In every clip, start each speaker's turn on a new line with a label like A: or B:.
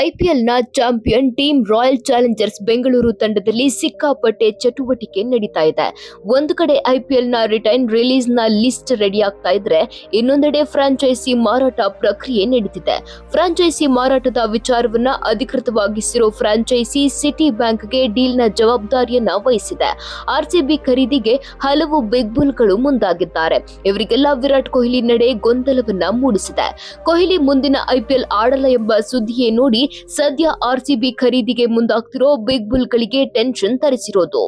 A: ಐಪಿಎಲ್ನ champion team royal challengers Bengaluru ತಂಡದಲ್ಲಿ ಸಿಕ್ಕಾಪಟ್ಟೆ ಚಟುವಟಿಕೆ ನಡೀತಾ ಇದೆ. ಒಂದು ಕಡೆ ಐಪಿಎಲ್ನ ರಿಟೈನ್ ರಿಲೀಸ್ನ ಲಿಸ್ಟ್ ರೆಡಿ ಆಗ್ತಾ ಇದ್ರೆ, ಇನ್ನೊಂದೆಡೆ ಫ್ರಾಂಚೈಸಿ ಮಾರಾಟ ಪ್ರಕ್ರಿಯೆ ನಡೀತಿದೆ. ಫ್ರಾಂಚೈಸಿ ಮಾರಾಟದ ವಿಚಾರವನ್ನ ಅಧಿಕೃತವಾಗಿಸಿರೋ ಫ್ರಾಂಚೈಸಿ ಸಿಟಿ ಬ್ಯಾಂಕ್ಗೆ ಡೀಲ್ನ ಜವಾಬ್ದಾರಿಯನ್ನ ವಹಿಸಿದೆ. ಆರ್ಸಿಬಿ ಖರೀದಿಗೆ ಹಲವು ಬಿಗ್ ಬುಲ್ಗಳು ಮುಂದಾಗಿದ್ದಾರೆ. ಇವರಿಗೆಲ್ಲ ವಿರಾಟ್ ಕೊಹ್ಲಿ ನಡೆ ಗೊಂದಲವನ್ನ ಮೂಡಿಸಿದೆ. ಕೊಹ್ಲಿ ಮುಂದಿನ ಐಪಿಎಲ್ ಆಡಲ್ಲ ಎಂಬ ಸುದ್ದಿಯೇ ನೋಡಿ ಸದ್ಯ ಆರ್ಸಿಬಿ ಖರೀದಿಗೆ ಮುಂದಾಗ್ತಿರೋ ಬಿಗ್ ಬುಲ್ಗಳಿಗೆ ಟೆನ್ಷನ್ ತರಿಸಿರೋದು.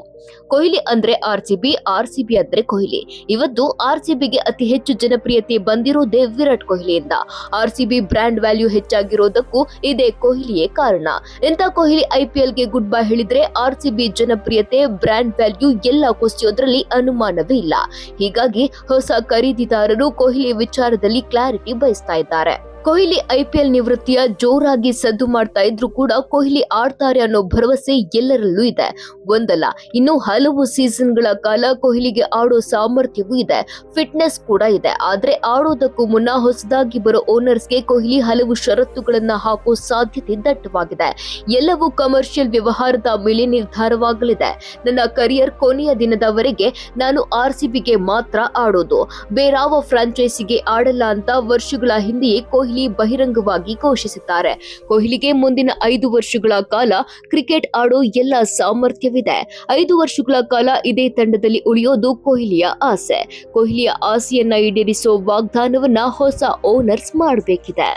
A: ಕೊಹ್ಲಿ ಅಂದ್ರೆ ಆರ್ಸಿಬಿ, ಆರ್ಸಿಬಿ ಅಂದ್ರೆ ಕೊಹ್ಲಿ. ಇವತ್ತು ಆರ್ಸಿಬಿಗೆ ಅತಿ ಹೆಚ್ಚು ಜನಪ್ರಿಯತೆ ಬಂದಿರೋದೇ ವಿರಾಟ್ ಕೊಹ್ಲಿಯಿಂದ. ಆರ್ಸಿಬಿ ಬ್ರ್ಯಾಂಡ್ ವ್ಯಾಲ್ಯೂ ಹೆಚ್ಚಾಗಿರೋದಕ್ಕೂ ಇದೇ ಕೊಹ್ಲಿಯೇ ಕಾರಣ. ಇಂಥ ಕೊಹ್ಲಿ ಐಪಿಎಲ್ಗೆ ಗುಡ್ ಬೈ ಹೇಳಿದ್ರೆ ಆರ್ಸಿಬಿ ಜನಪ್ರಿಯತೆ, ಬ್ರ್ಯಾಂಡ್ ವ್ಯಾಲ್ಯೂ ಎಲ್ಲ ಕುಸಿಯೋದ್ರಲ್ಲಿ ಅನುಮಾನವೇ ಇಲ್ಲ. ಹೀಗಾಗಿ ಹೊಸ ಖರೀದಿದಾರರು ಕೊಹ್ಲಿ ವಿಚಾರದಲ್ಲಿ ಕ್ಲಾರಿಟಿ ಬಯಸ್ತಾ ಇದ್ದಾರೆ. ಕೊಹ್ಲಿ ಐಪಿಎಲ್ ನಿವೃತ್ತಿಯ ಜೋರಾಗಿ ಸದ್ದು ಮಾಡ್ತಾ ಇದ್ರು ಕೂಡ ಕೊಹ್ಲಿ ಆಡ್ತಾರೆ ಅನ್ನೋ ಭರವಸೆ ಎಲ್ಲರಲ್ಲೂ ಇದೆ. ಒಂದಲ್ಲ, ಇನ್ನು ಹಲವು ಸೀಸನ್ಗಳ ಕಾಲ ಕೊಹ್ಲಿಗೆ ಆಡೋ ಸಾಮರ್ಥ್ಯವೂ ಇದೆ, ಫಿಟ್ನೆಸ್ ಕೂಡ ಇದೆ. ಆದ್ರೆ ಆಡೋದಕ್ಕೂ ಮುನ್ನ ಹೊಸದಾಗಿ ಬರೋ ಓನರ್ಸ್ಗೆ ಕೊಹ್ಲಿ ಹಲವು ಷರತ್ತುಗಳನ್ನ ಹಾಕೋ ಸಾಧ್ಯತೆ ದಟ್ಟವಾಗಿದೆ. ಎಲ್ಲವೂ ಕಮರ್ಷಿಯಲ್ ವ್ಯವಹಾರದ ಮೇಲೆ ನಿರ್ಧಾರವಾಗಲಿದೆ. ನನ್ನ ಕರಿಯರ್ ಕೊನೆಯ ದಿನದವರೆಗೆ ನಾನು ಆರ್ಸಿಬಿಗೆ ಮಾತ್ರ ಆಡೋದು, ಬೇರಾವ ಫ್ರಾಂಚೈಸಿಗೆ ಆಡಲ್ಲ ಅಂತ ವರ್ಷಗಳ ಹಿಂದೆಯೇ ಕೊಹ್ಲಿ ಬಹಿರಂಗವಾಗಿ ಘೋಷಿಸಿದ್ದಾರೆ. ಕೊಹ್ಲಿಗೆ ಮುಂದಿನ 5 ವರ್ಷಗಳ ಕಾಲ ಕ್ರಿಕೆಟ್ ಆಡೋ ಎಲ್ಲ ಸಾಮರ್ಥ್ಯವಿದೆ. 5 ವರ್ಷಗಳ ಕಾಲ ಇದೇ ತಂಡದಲ್ಲಿ ಉಳಿಯೋದು ಕೊಹ್ಲಿಯ ಆಸೆ. ಕೊಹ್ಲಿಯ ಆಸೆಯನ್ನ ಈಡೇರಿಸೋ ವಾಗ್ದಾನವನ್ನ ಹೊಸ ಓನರ್ಸ್ ಮಾಡಬೇಕಿದೆ.